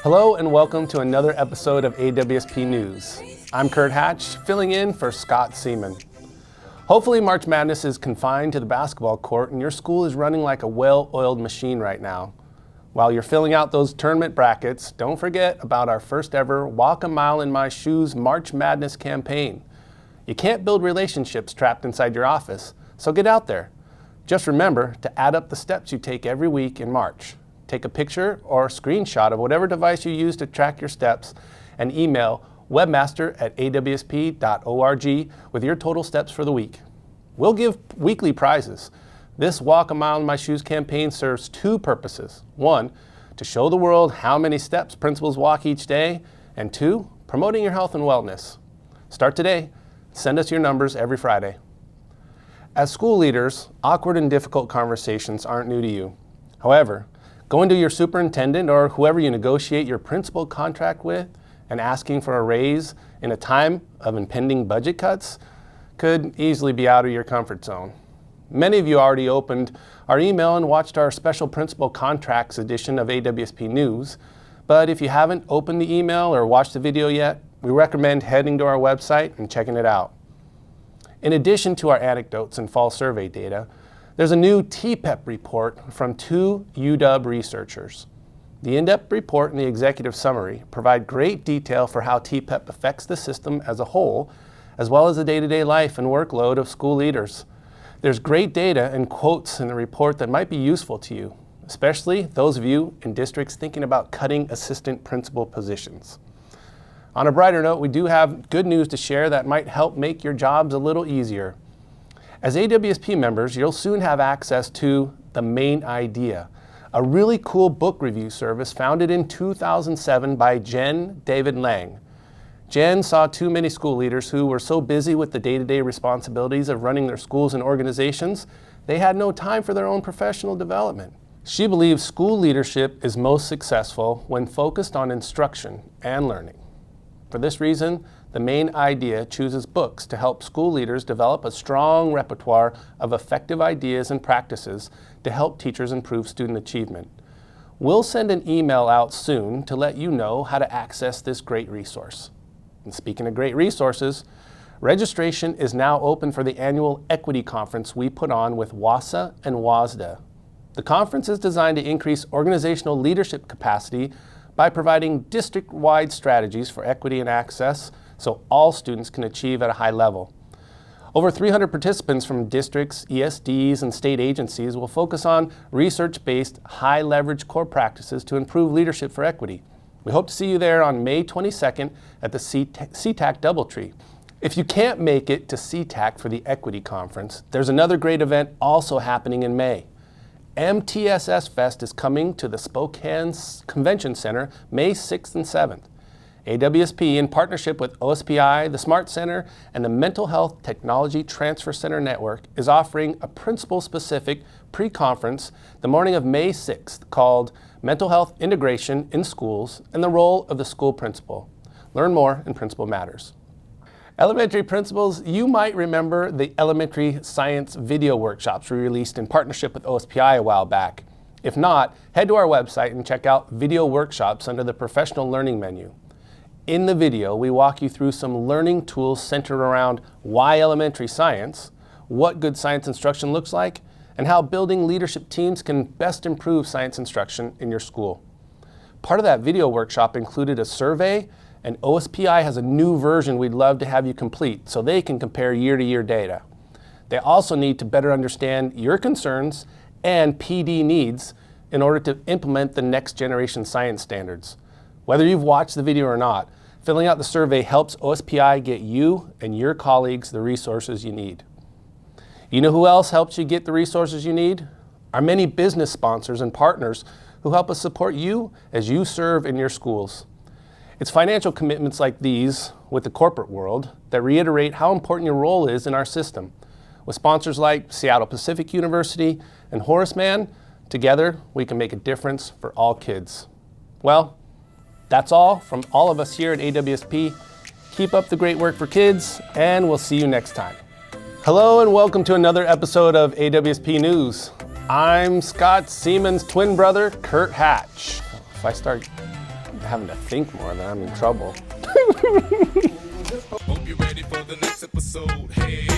Hello and welcome to another episode of AWSP News. I'm Kurt Hatch, filling in for Scott Seaman. Hopefully March Madness is confined to the basketball court and your school is running like a well-oiled machine right now. While you're filling out those tournament brackets, don't forget about our first ever Walk a Mile in My Shoes March Madness campaign. You can't build relationships trapped inside your office, so get out there. Just remember to add up the steps you take every week in March. Take a picture or a screenshot of whatever device you use to track your steps and email webmaster@awsp.org with your total steps for the week. We'll give weekly prizes. This Walk a Mile in My Shoes campaign serves two purposes. One, to show the world how many steps principals walk each day, and two, promoting your health and wellness. Start today. Send us your numbers every Friday. As school leaders, awkward and difficult conversations aren't new to you. However, going to your superintendent or whoever you negotiate your principal contract with and asking for a raise in a time of impending budget cuts could easily be out of your comfort zone. Many of you already opened our email and watched our special principal contracts edition of AWSP News, but if you haven't opened the email or watched the video yet, we recommend heading to our website and checking it out. In addition to our anecdotes and fall survey data, there's a new TPEP report from two UW researchers. The in-depth report and the executive summary provide great detail for how TPEP affects the system as a whole, as well as the day-to-day life and workload of school leaders. There's great data and quotes in the report that might be useful to you, especially those of you in districts thinking about cutting assistant principal positions. On a brighter note, we do have good news to share that might help make your jobs a little easier. As AWSP members, you'll soon have access to The Main Idea, a really cool book review service founded in 2007 by Jen David Lang. Jen saw too many school leaders who were so busy with the day-to-day responsibilities of running their schools and organizations, they had no time for their own professional development. She believes school leadership is most successful when focused on instruction and learning. For this reason, The Main Idea chooses books to help school leaders develop a strong repertoire of effective ideas and practices to help teachers improve student achievement. We'll send an email out soon to let you know how to access this great resource. And speaking of great resources, registration is now open for the annual equity conference we put on with WASA and WSSDA. The conference is designed to increase organizational leadership capacity by providing district-wide strategies for equity and access so all students can achieve at a high level. Over 300 participants from districts, ESDs, and state agencies will focus on research-based, high-leverage core practices to improve leadership for equity. We hope to see you there on May 22nd at the CTAC Doubletree. If you can't make it to CTAC for the Equity Conference, there's another great event also happening in May. MTSS Fest is coming to the Spokane Convention Center May 6th and 7th. AWSP, in partnership with OSPI, the Smart Center, and the Mental Health Technology Transfer Center Network, is offering a principal-specific pre-conference the morning of May 6th called Mental Health Integration in Schools and the Role of the School Principal. Learn more in Principal Matters. Elementary principals, you might remember the elementary science video workshops we released in partnership with OSPI a while back. If not, head to our website and check out video workshops under the professional learning menu. In the video, we walk you through some learning tools centered around why elementary science, what good science instruction looks like, and how building leadership teams can best improve science instruction in your school. Part of that video workshop included a survey, and OSPI has a new version we'd love to have you complete so they can compare year-to-year data. They also need to better understand your concerns and PD needs in order to implement the next generation science standards. Whether you've watched the video or not, filling out the survey helps OSPI get you and your colleagues the resources you need. You know who else helps you get the resources you need? Our many business sponsors and partners who help us support you as you serve in your schools. It's financial commitments like these with the corporate world that reiterate how important your role is in our system. With sponsors like Seattle Pacific University and Horace Mann, together we can make a difference for all kids. Well, that's all from all of us here at AWSP. Keep up the great work for kids, and we'll see you next time. Hello and welcome to another episode of AWSP News. I'm Scott Seaman's twin brother, Kurt Hatch. If I start having to think more, then I'm in trouble. Hope you're ready for the next episode. Hey.